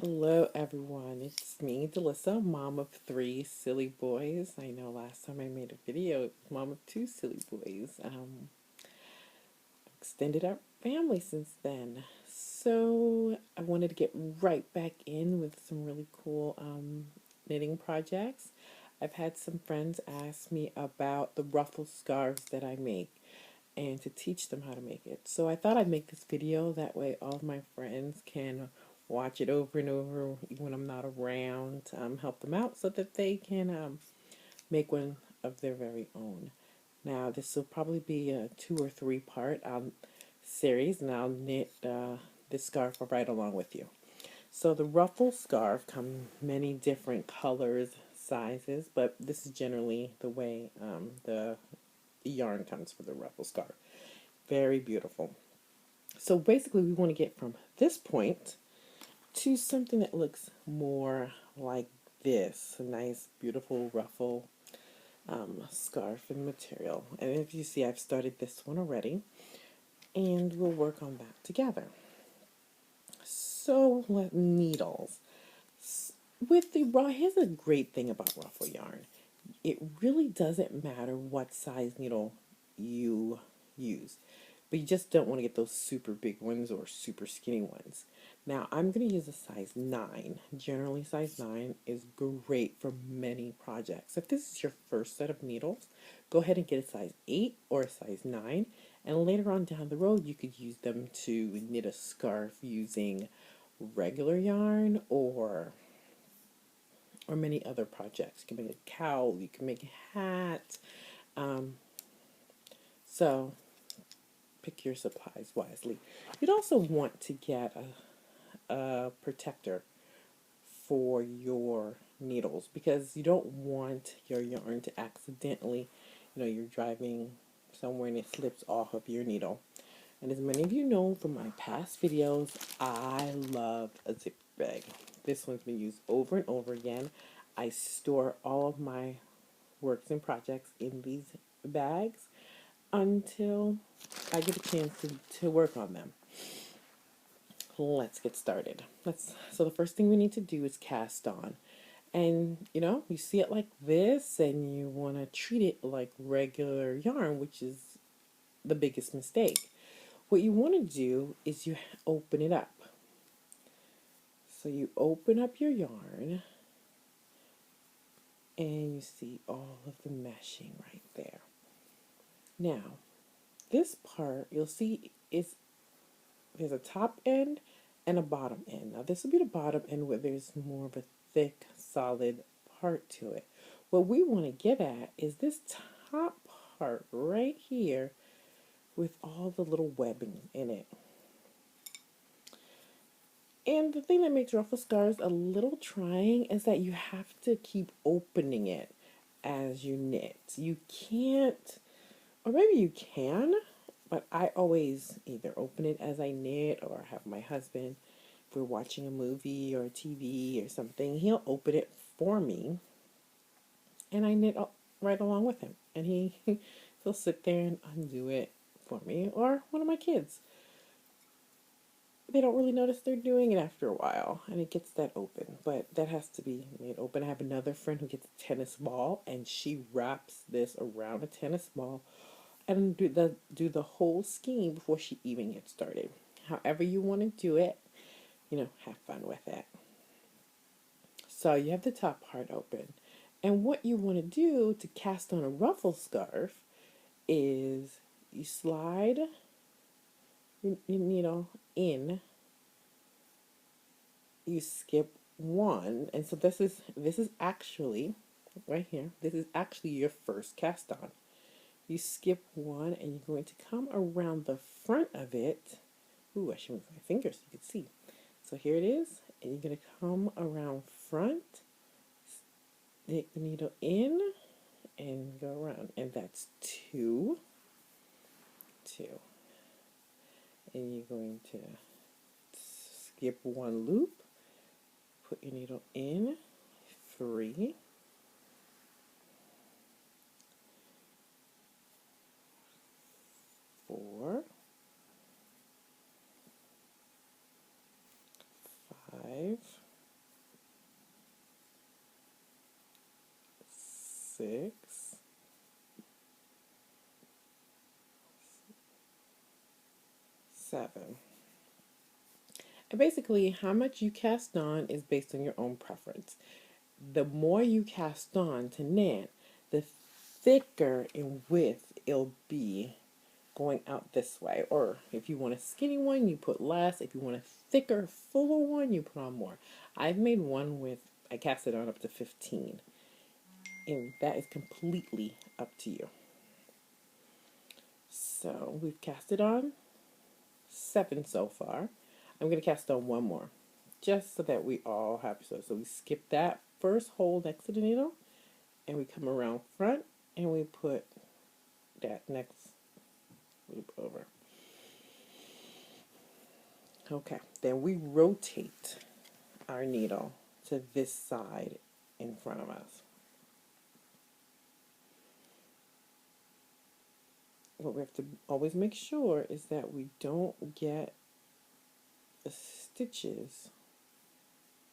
Hello, everyone. It's me, Delissa, mom of three silly boys. I know last time I made a video, it was mom of two silly boys. Extended our family since then. So I wanted to get right back in with some really cool knitting projects. I've had some friends ask me about the ruffle scarves that I make and to teach them how to make it. So I thought I'd make this video that way all of my friends can watch it over and over even when I'm not around, help them out so that they can make one of their very own. Now this will probably be a 2 or 3 part series, and I'll knit this scarf right along with you. So the ruffle scarf come many different colors, sizes, but this is generally the way the yarn comes for the ruffle scarf. Very beautiful. So basically we want to get from this point to something that looks more like this. A nice, beautiful ruffle scarf and material. And if you see, I've started this one already. And we'll work on that together. So, needles. With the raw, here's a great thing about ruffle yarn. It really doesn't matter what size needle you use, but you just don't want to get those super big ones or super skinny ones. Now I'm going to use a size 9. Generally size 9 is great for many projects. If this is your first set of needles, go ahead and get a size 8 or a size 9, and later on down the road you could use them to knit a scarf using regular yarn or many other projects. You can make a cowl, you can make a hat. Um, so pick your supplies wisely. You'd also want to get a protector for your needles because you don't want your yarn to accidentally, you're driving somewhere and it slips off of your needle. And as many of you know from my past videos, I love a zip bag. This one's been used over and over again. I store all of my works and projects in these bags until I get a chance to work on them. Let's get started. So the first thing we need to do is cast on. And you see it like this and you want to treat it like regular yarn, which is the biggest mistake. What you want to do is you open it up. So you open up your yarn and you see all of the meshing right there. Now, this part you'll see there's a top end and a bottom end. Now this will be the bottom end where there's more of a thick, solid part to it. What we want to get at is this top part right here with all the little webbing in it. And the thing that makes ruffle scarves a little trying is that you have to keep opening it as you knit. You can't, or maybe you can, but I always either open it as I knit or have my husband, if we're watching a movie or TV or something, he'll open it for me and I knit right along with him. And he'll sit there and undo it for me, or one of my kids. They don't really notice they're doing it after a while and it gets that open, but that has to be made open. I have another friend who gets a tennis ball and she wraps this around a tennis ball and do the whole scheme before she even gets started. However you want to do it, have fun with it. So you have the top part open, and what you want to do to cast on a ruffle scarf is you slide your needle in, you skip one, and so this is actually right here. This is actually your first cast on. You skip one and you're going to come around the front of it. Ooh, I should move my fingers so you can see. So here it is, and you're going to come around front, stick the needle in, and go around. And that's two. And you're going to skip one loop, put your needle in, 3, 4, 5, 7. And basically, how much you cast on is based on your own preference. The more you cast on to knit, the thicker in width it'll be going out this way. Or if you want a skinny one, you put less. If you want a thicker, fuller one, you put on more. I've made one with, I cast it on up to 15. And that is completely up to you. So we've casted on 7 so far. I'm going to cast on one more, just so that we all have, so we skip that first hole next to the needle, and we come around front, and we put that next loop over. Okay, then we rotate our needle to this side in front of us. What we have to always make sure is that we don't get the stitches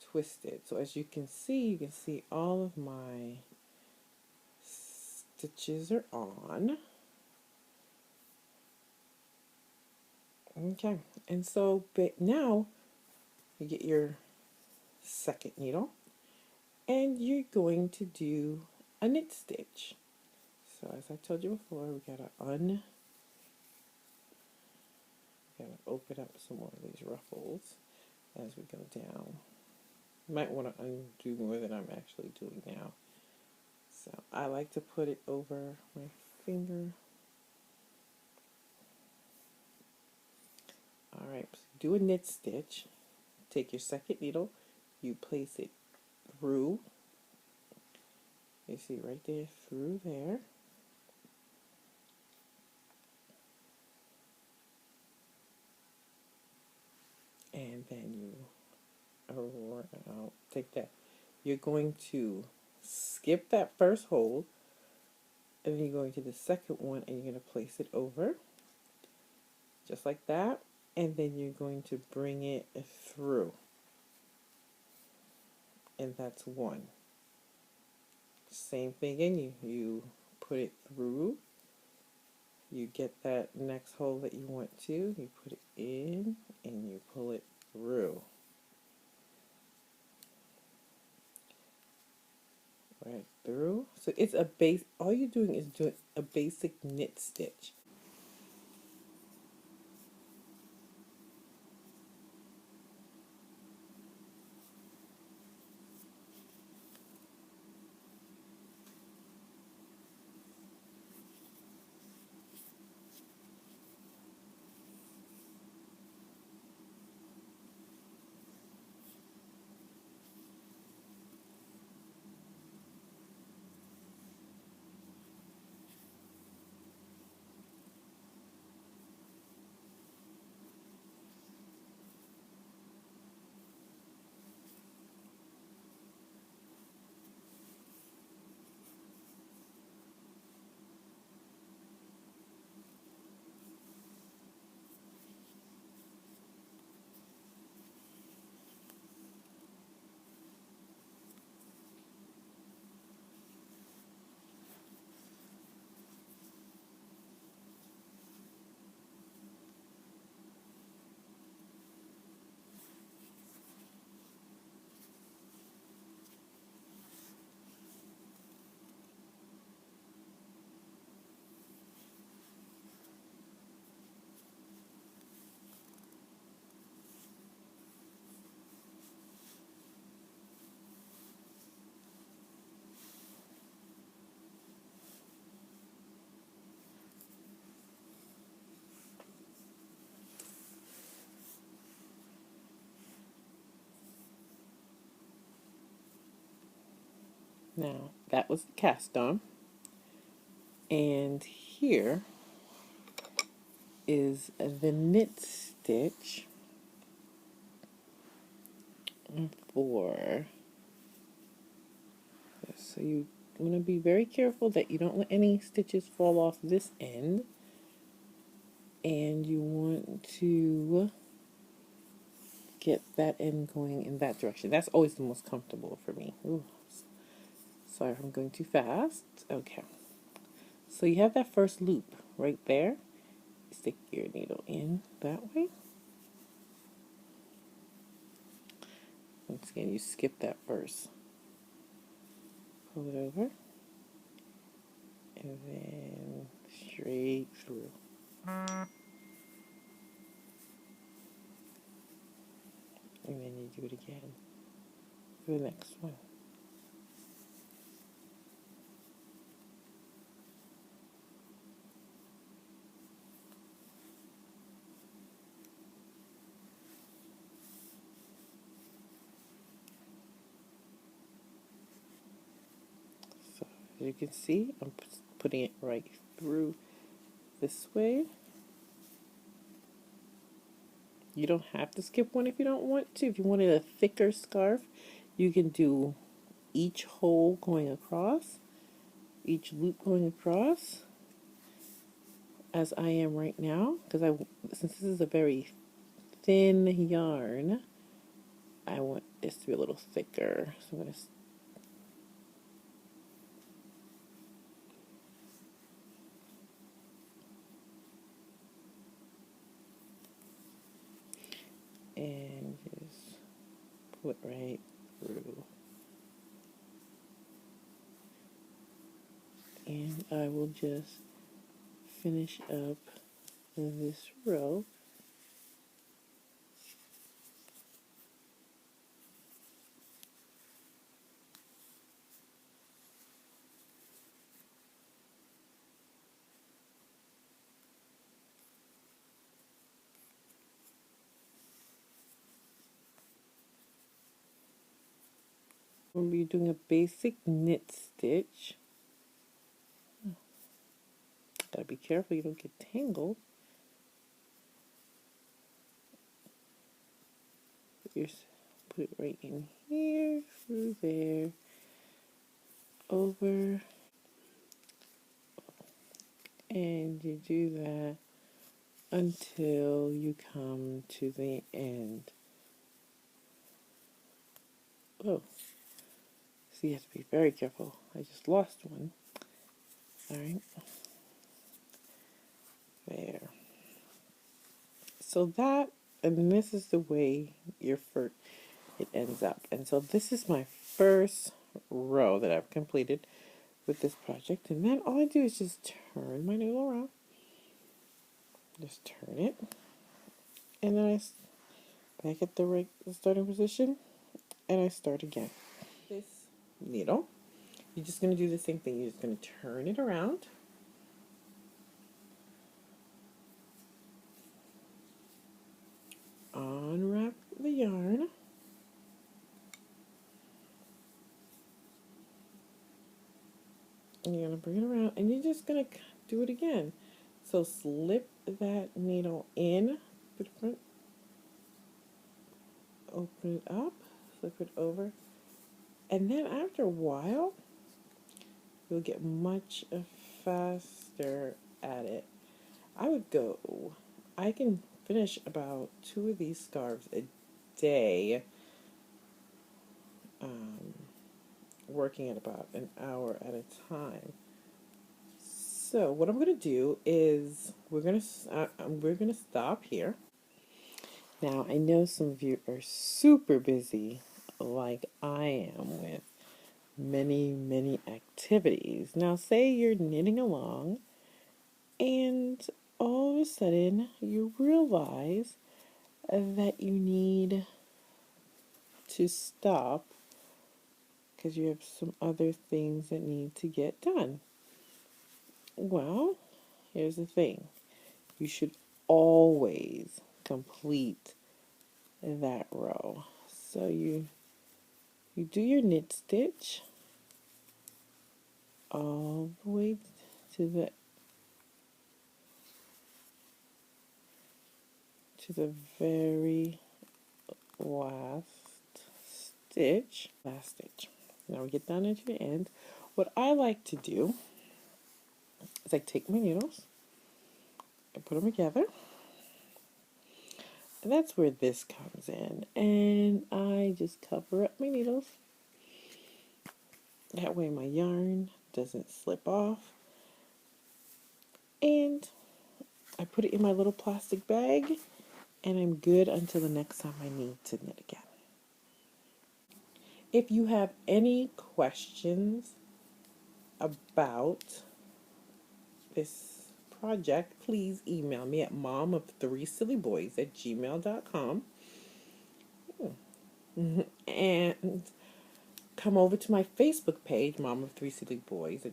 twisted. So as you can see all of my stitches are on. Okay, and so but now you get your second needle and you're going to do a knit stitch. So as I told you before, we gotta open up some more of these ruffles as we go down. You might want to undo more than I'm actually doing now. So I like to put it over my finger. Alright, so do a knit stitch. Take your second needle, you place it through. You see right there, through there. And then you take that. You're going to skip that first hold, and then you're going to the second one, and you're going to place it over, just like that, and then you're going to bring it through, and that's one. Same thing again, you put it through, you get that next hole that you want to, you put it in, and you pull it through. Right through. So it's a base, all you're doing is doing a basic knit stitch. Now that was cast on, and here is the knit stitch for this. So you want to be very careful that you don't let any stitches fall off this end, and you want to get that end going in that direction. That's always the most comfortable for me. Ooh, sorry if I'm going too fast. Okay. So you have that first loop right there. stick your needle in that way. Once again, you skip that first. Pull it over, and then straight through. And then you do it again for the next one. So as you can see, I'm putting it right through this way. You don't have to skip one if you don't want to. If you wanted a thicker scarf, you can do each hole going across, each loop going across, as I am right now, because since this is a very thin yarn, I want this to be a little thicker. So I'm going to and just pull it right through. And I will just finish up this row. We'll be doing a basic knit stitch. Gotta be careful you don't get tangled. Just put it right in here, through there, over, and you do that until you come to the end. Oh, so you have to be very careful. I just lost one. Alright. There. So that, and this is the way your it ends up. And so this is my first row that I've completed with this project. And then all I do is just turn my needle around. Just turn it. And then back at the starting position. And I start again. This needle, you're just going to do the same thing. You're just going to turn it around. Unwrap the yarn. And you're going to bring it around, and you're just going to do it again. So slip that needle in, put it front, open it up, flip it over, and then after a while, you'll get much faster at it. I can finish about 2 of these scarves a day, working at about an hour at a time. So what I'm going to do is we're going to stop here. Now I know some of you are super busy, like I am, with many activities. Now say you're knitting along, and all of a sudden you realize that you need to stop because you have some other things that need to get done. Well, here's the thing. You should always complete that row. So you do your knit stitch all the way to the very last stitch. Now we get down into the end. What I like to do is I take my needles and put them together. And that's where this comes in. And I just cover up my needles. That way my yarn doesn't slip off. And I put it in my little plastic bag, and I'm good until the next time I need to knit again. If you have any questions about this project, please email me at momof3sillyboys@gmail.com and come over to my Facebook page, Mom of Three Silly Boys,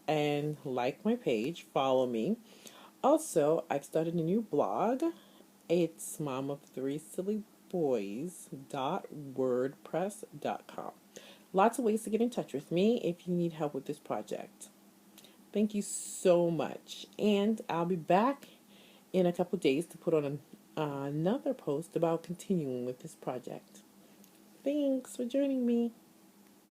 and like my page, follow me. Also, I've started a new blog. It's momof3sillyboys.wordpress.com. Lots of ways to get in touch with me if you need help with this project. Thank you so much. And I'll be back in a couple days to put on another post about continuing with this project. Thanks for joining me.